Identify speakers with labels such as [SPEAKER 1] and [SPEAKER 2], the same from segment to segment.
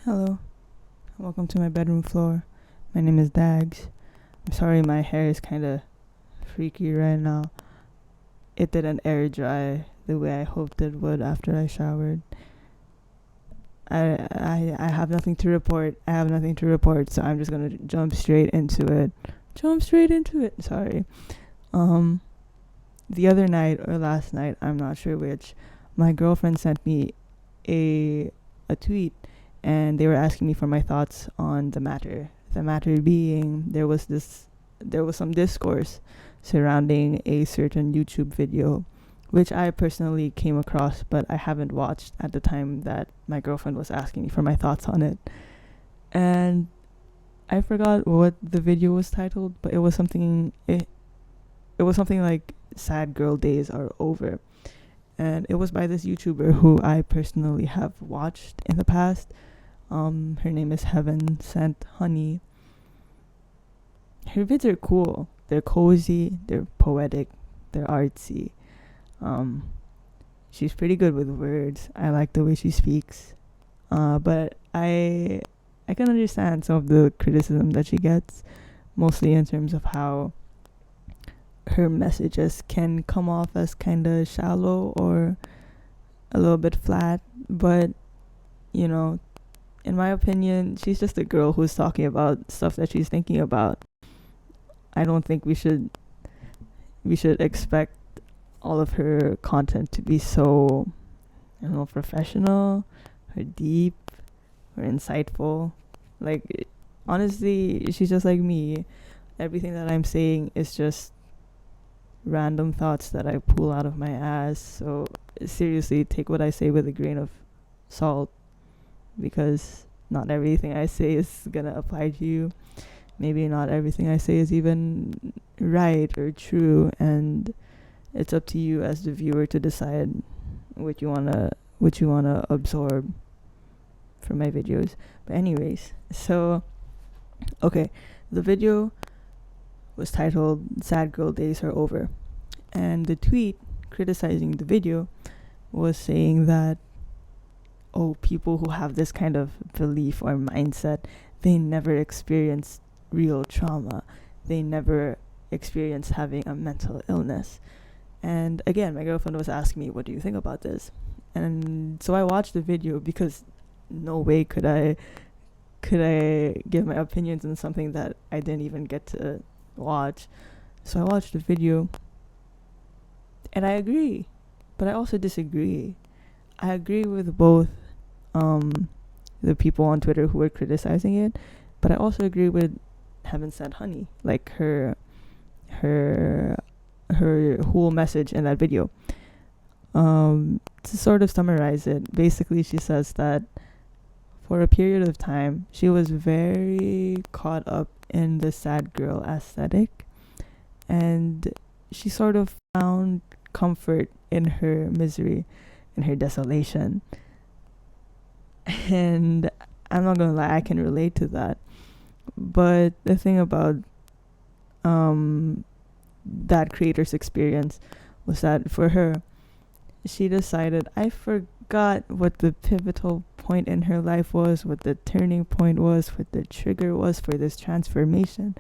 [SPEAKER 1] Hello, welcome to my bedroom floor. My name is Dags. I'm sorry my hair is kind of freaky right now. It didn't air dry the way I hoped it would after I showered. I have nothing to report. So I'm just gonna jump straight into it. Sorry. Um, the other night or last night, I'm not sure which, my girlfriend sent me a tweet, and they were asking me for my thoughts on the matter. The matter being there was some discourse surrounding a certain YouTube video, which I personally came across, but I haven't watched at the time that my girlfriend was asking me for my thoughts on it. And I forgot what the video was titled, but it was something like "Sad Girl Days Are Over," and it was by this YouTuber who I personally have watched in the past. Her name is Heaven Sent Honey. Her vids are cool. They're cozy, they're poetic, they're artsy. She's pretty good with words. I like the way she speaks. But I can understand some of the criticism that she gets, mostly in terms of how her messages can come off as kind of shallow or a little bit flat. But, you know, in my opinion, she's just a girl who's talking about stuff that she's thinking about. I don't think we should expect all of her content to be so, professional or deep or insightful. Like, honestly, she's just like me. Everything that I'm saying is just random thoughts that I pull out of my ass. So seriously, take what I say with a grain of salt, because not everything I say is gonna apply to you. Maybe not everything I say is even right or true, and it's up to you as the viewer to decide what you wanna absorb from my videos. But anyways, so okay, the video was titled "Sad Girl Days Are Over," and the tweet criticizing the video was saying that, oh, people who have this kind of belief or mindset, they never experienced real trauma. They never experienced having a mental illness. And again, my girlfriend was asking me, what do you think about this? And so I watched the video, because no way could I give my opinions on something that I didn't even get to watch. So I watched the video, and I agree, but I also disagree. I agree with both the people on Twitter who were criticizing it, but I also agree with Heaven Sent Honey, like her whole message in that video. To sort of summarize it, basically she says that for a period of time she was very caught up in the sad girl aesthetic, and she sort of found comfort in her misery, in her desolation. And I'm not gonna lie, I can relate to that. But the thing about that creator's experience was that for her, she decided, I forgot what the pivotal point in her life was, what the turning point was, what the trigger was for this transformation.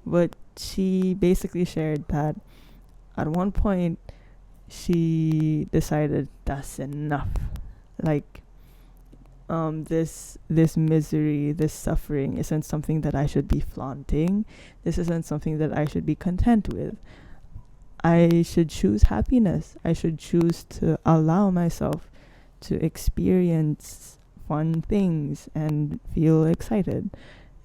[SPEAKER 1] But she basically shared that at one point she decided that's enough. Like, this misery, this suffering isn't something that I should be flaunting. This isn't something that I should be content with. I should choose happiness. I should choose to allow myself to experience fun things and feel excited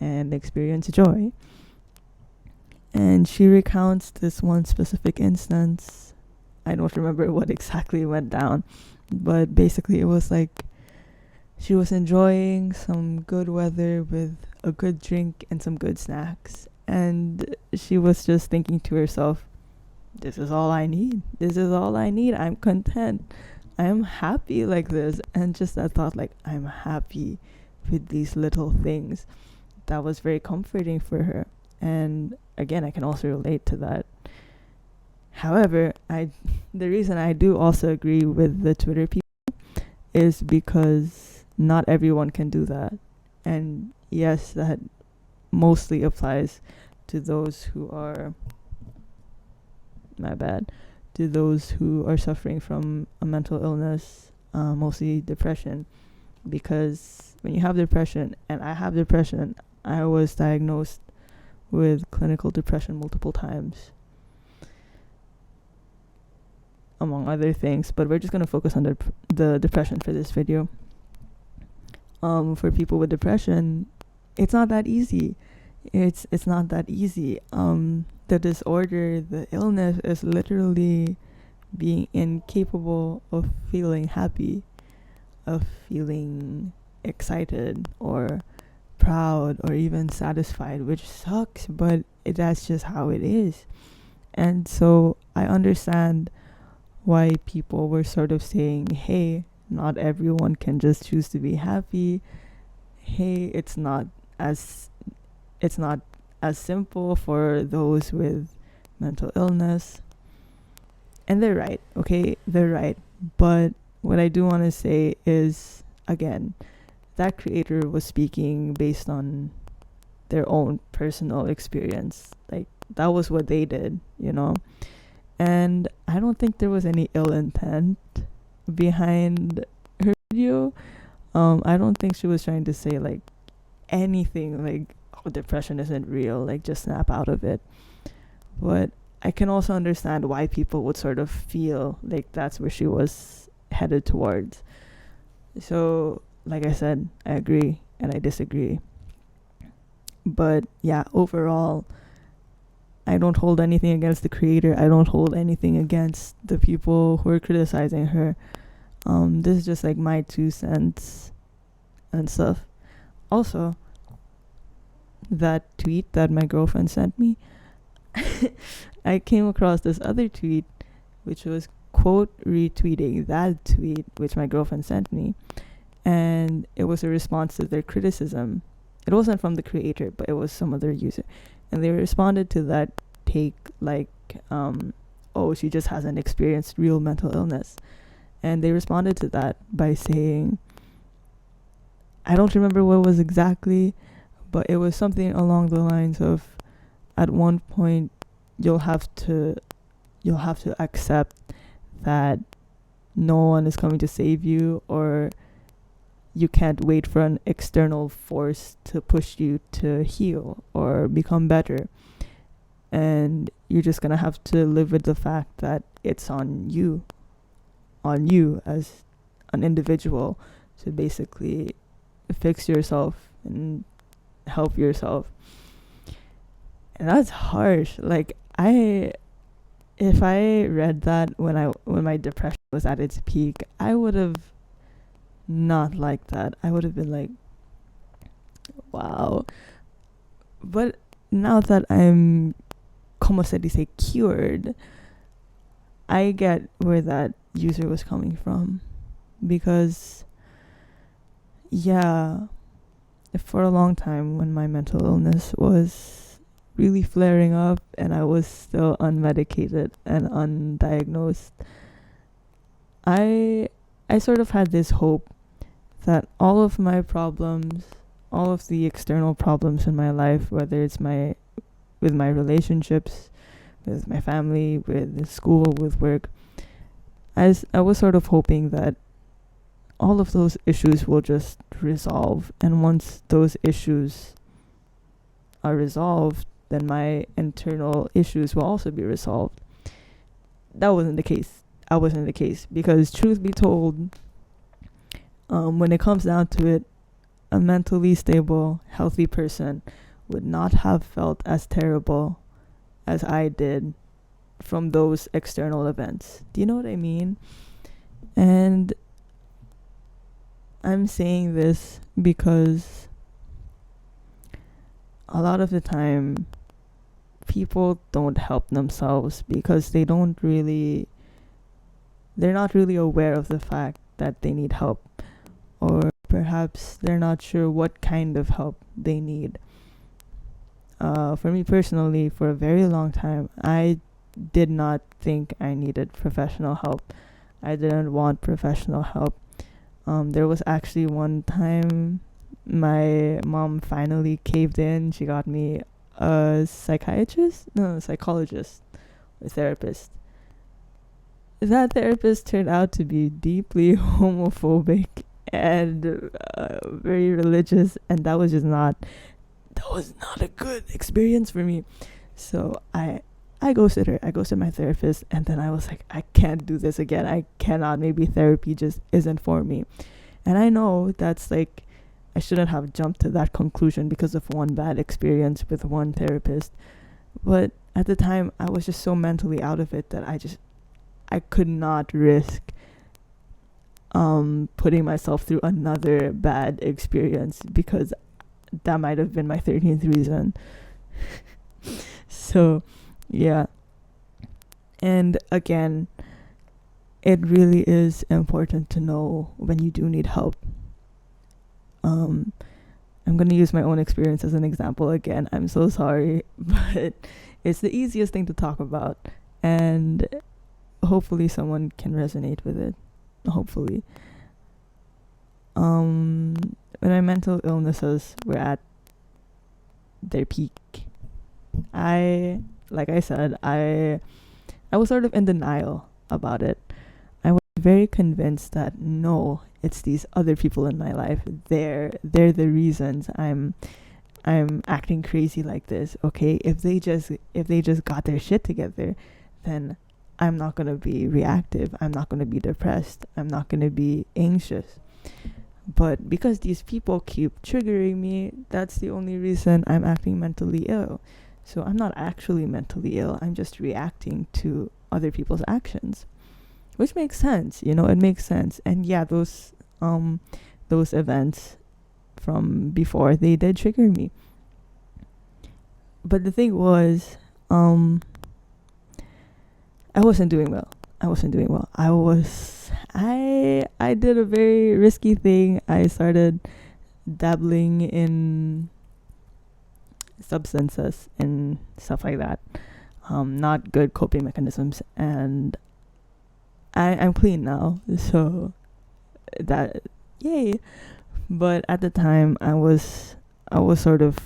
[SPEAKER 1] and experience joy. And she recounts this one specific instance. I don't remember what exactly went down, but basically it was like she was enjoying some good weather with a good drink and some good snacks. And she was just thinking to herself, this is all I need. I'm content. I am happy like this. And just that thought, like, I'm happy with these little things, that was very comforting for her. And again, I can also relate to that. However, the reason I do also agree with the Twitter people is because not everyone can do that. And yes, that mostly applies to those who are, my bad, to those who are suffering from a mental illness, mostly depression. Because when you have depression, and I have depression, I was diagnosed with clinical depression multiple times, among other things, but we're just going to focus on the depression for this video. For people with depression, it's not that easy. It's not that easy. The disorder, the illness is literally being incapable of feeling happy, of feeling excited or proud or even satisfied, which sucks, but that's just how it is. And so I understand why people were sort of saying, hey, not everyone can just choose to be happy. Hey, it's not as simple for those with mental illness. And they're right, okay? They're right. But what I do want to say is, again, that creator was speaking based on their own personal experience. Like, that was what they did, you know? And I don't think there was any ill intent behind her video. I don't think she was trying to say, like, anything like, oh, depression isn't real, like, just snap out of it. But I can also understand why people would sort of feel like that's where she was headed towards. So, like I said, I agree and I disagree. But yeah, overall, I don't hold anything against the creator. I don't hold anything against the people who are criticizing her. This is just like my 2 cents and stuff. Also, that tweet that my girlfriend sent me, I came across this other tweet, which was quote retweeting that tweet which my girlfriend sent me, and it was a response to their criticism. It wasn't from the creator, but it was some other user, and they responded to that take like, oh, she just hasn't experienced real mental illness. And they responded to that by saying, I don't remember what was exactly, but it was something along the lines of, at one point you'll have to accept that no one is coming to save you, or you can't wait for an external force to push you to heal or become better. And you're just gonna have to live with the fact that it's on you as an individual to basically fix yourself and help yourself. And that's harsh. Like, if I read that when my depression was at its peak, I would have not liked that. I would have been like, wow. But now that I'm, como se dice, cured, I get where that user was coming from. Because, yeah, for a long time when my mental illness was really flaring up and I was still unmedicated and undiagnosed, I sort of had this hope that all of my problems, all of the external problems in my life, whether it's with my relationships, with my family, with school, with work, I was sort of hoping that all of those issues will just resolve. And once those issues are resolved, then my internal issues will also be resolved. That wasn't the case. That wasn't the case. Because truth be told, when it comes down to it, a mentally stable, healthy person would not have felt as terrible as I did from those external events. Do you know what I mean? And I'm saying this because a lot of the time people don't help themselves because they're not really aware of the fact that they need help, or perhaps they're not sure what kind of help they need. For me personally, for a very long time, I did not think I needed professional help. I didn't want professional help. There was actually one time my mom finally caved in. She got me a psychiatrist, no, a psychologist, a therapist. That therapist turned out to be deeply homophobic and very religious, and that was not a good experience for me. So I ghosted her. I ghosted my therapist, and then I was like, I can't do this again. I cannot. Maybe therapy just isn't for me. And I know that's like, I shouldn't have jumped to that conclusion because of one bad experience with one therapist. But at the time, I was just so mentally out of it that I could not risk putting myself through another bad experience, because that might have been my 13th reason. So yeah. And again, it really is important to know when you do need help. I'm going to use my own experience as an example again. I'm so sorry, but it's the easiest thing to talk about, and hopefully someone can resonate with it. Hopefully. When my mental illnesses were at their peak, like I said, I was sort of in denial about it. I was very convinced that no, it's these other people in my life. They're the reasons I'm acting crazy like this. Okay, if they just got their shit together, then I'm not gonna be reactive. I'm not gonna be depressed. I'm not gonna be anxious. But because these people keep triggering me, that's the only reason I'm acting mentally ill. So I'm not actually mentally ill. I'm just reacting to other people's actions, which makes sense. It makes sense. And yeah, those events from before, they did trigger me. But the thing was, I wasn't doing well. I did a very risky thing. I started dabbling in substances and stuff like that. Not good coping mechanisms, and I'm clean now. So that, yay. But at the time, I was sort of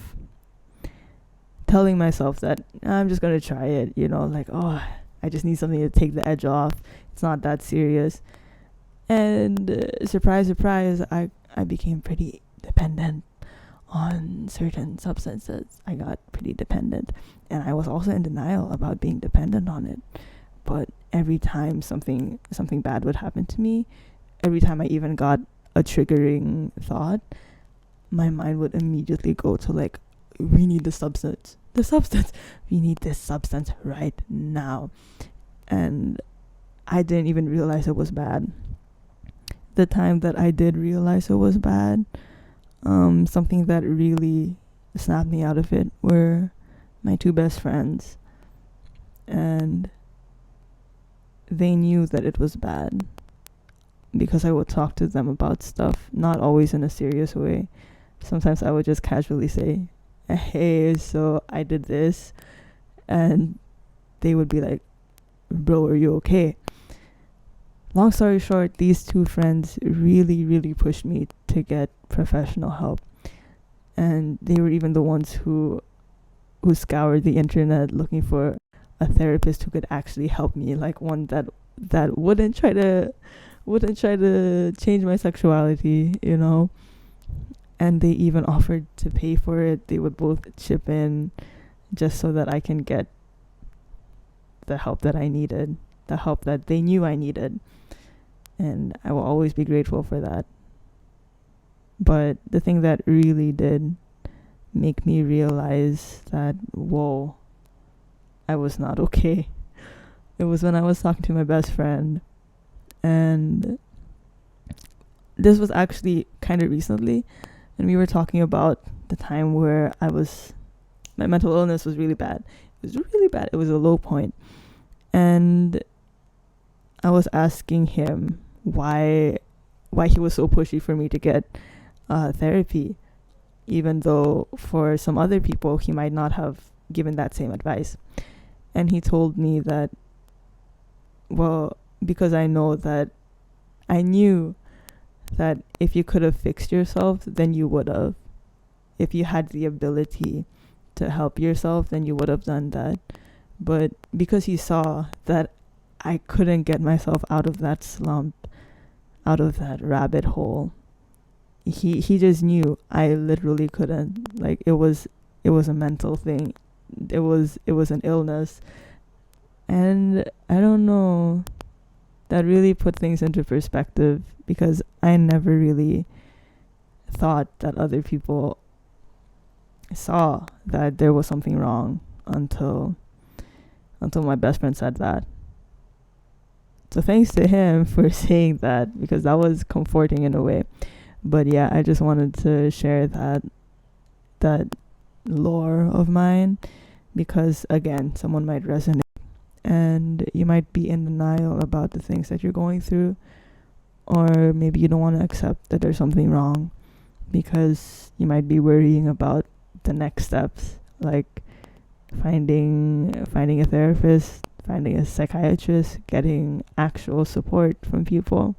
[SPEAKER 1] telling myself that I'm just gonna try it. Like, oh, I just need something to take the edge off. It's not that serious. And surprise, surprise, I became pretty dependent on certain substances. I got pretty dependent, and I was also in denial about being dependent on it. But every time something bad would happen to me, every time I even got a triggering thought, my mind would immediately go to like, we need the substance, we need this substance right now. And I didn't even realize it was bad. The time that I did realize it was bad, something that really snapped me out of it were my two best friends. And they knew that it was bad because I would talk to them about stuff, not always in a serious way. Sometimes I would just casually say, hey, so I did this. And they would be like, bro, are you okay? Long story short, these two friends really, really pushed me to get professional help. And they were even the ones who scoured the internet looking for a therapist who could actually help me, like one that wouldn't try to change my sexuality, And they even offered to pay for it. They would both chip in just so that I can get the help that I needed, the help that they knew I needed. And I will always be grateful for that. But the thing that really did make me realize that, whoa, I was not okay, it was when I was talking to my best friend. And this was actually kind of recently. And we were talking about the time where my mental illness was really bad. It was really bad. It was a low point. And I was asking him why he was so pushy for me to get therapy, even though for some other people he might not have given that same advice. And he told me that, well, because I knew that if you could have fixed yourself, then you would have. If you had the ability to help yourself, then you would have done that. But because he saw that I couldn't get myself out of that slump, out of that rabbit hole, he just knew I literally couldn't. Like, it was a mental thing. It was an illness. And I don't know, that really put things into perspective, because I never really thought that other people saw that there was something wrong until my best friend said that. So thanks to him for saying that, because that was comforting in a way. But yeah, I just wanted to share that lore of mine, because again, someone might resonate and you might be in denial about the things that you're going through, or maybe you don't want to accept that there's something wrong because you might be worrying about the next steps, like finding a therapist, finding a psychiatrist, getting actual support from people.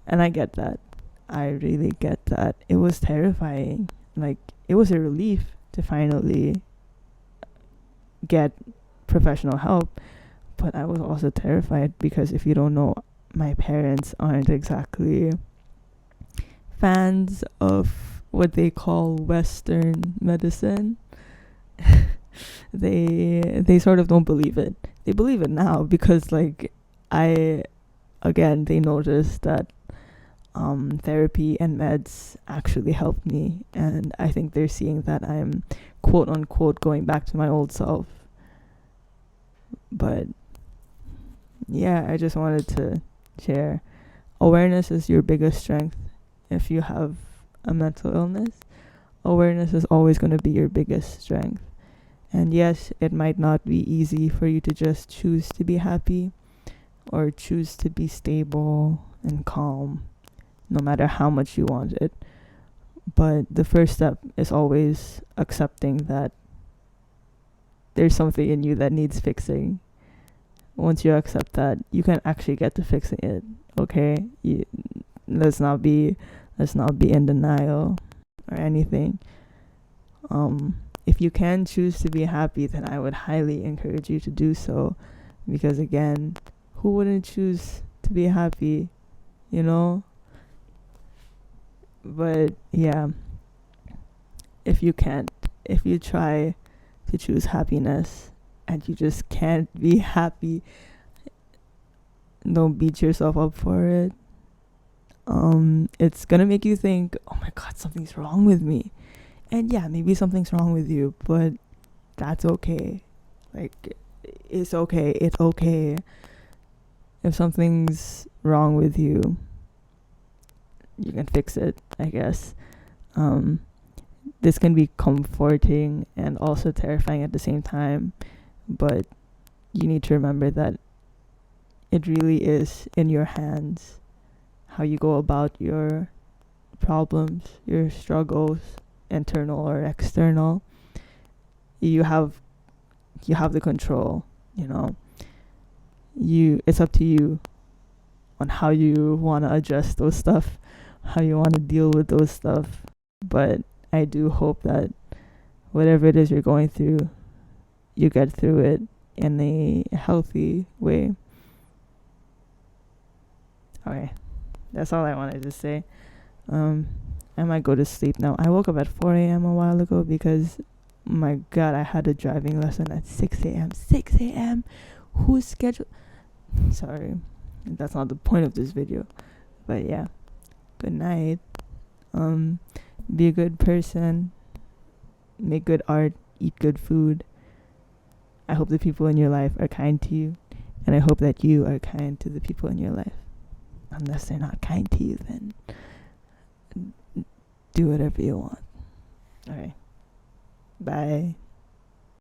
[SPEAKER 1] And I get that. I really get that. It was terrifying. Like, it was a relief to finally get professional help, but I was also terrified, because if you don't know, my parents aren't exactly fans of what they call Western medicine. They sort of don't believe it. They believe it now, because like they noticed that therapy and meds actually helped me, and I think they're seeing that I'm quote unquote going back to my old self. But yeah, I just wanted to share, awareness is your biggest strength. If you have a mental illness, awareness is always going to be your biggest strength. And yes, it might not be easy for you to just choose to be happy or choose to be stable and calm, no matter how much you want it. But the first step is always accepting that there's something in you that needs fixing. Once you accept that, you can actually get to fixing it. Okay? Let's not be in denial or anything. If you can choose to be happy, then I would highly encourage you to do so, because again, who wouldn't choose to be happy, you know? But yeah, if you try to choose happiness and you just can't be happy, don't beat yourself up for it. It's gonna make you think, oh my god, something's wrong with me. And yeah, maybe something's wrong with you, but that's okay. Like, it's okay. It's okay if something's wrong with you. You can fix it, I guess. This can be comforting and also terrifying at the same time, but you need to remember that it really is in your hands how you go about your problems, your struggles, internal or external. You have the control, you know. It's up to you on how you want to adjust those stuff, how you want to deal with those stuff. But I do hope that whatever it is you're going through, you get through it in a healthy way. Okay, that's all I wanted to say. I might go to sleep now. I woke up at 4 a.m. a while ago because, my God, I had a driving lesson at 6 a.m. 6 a.m. Who's scheduled? Sorry, that's not the point of this video. But yeah, good night. Be a good person. Make good art. Eat good food. I hope the people in your life are kind to you. And I hope that you are kind to the people in your life. Unless they're not kind to you, then do whatever you want. Alright. Bye.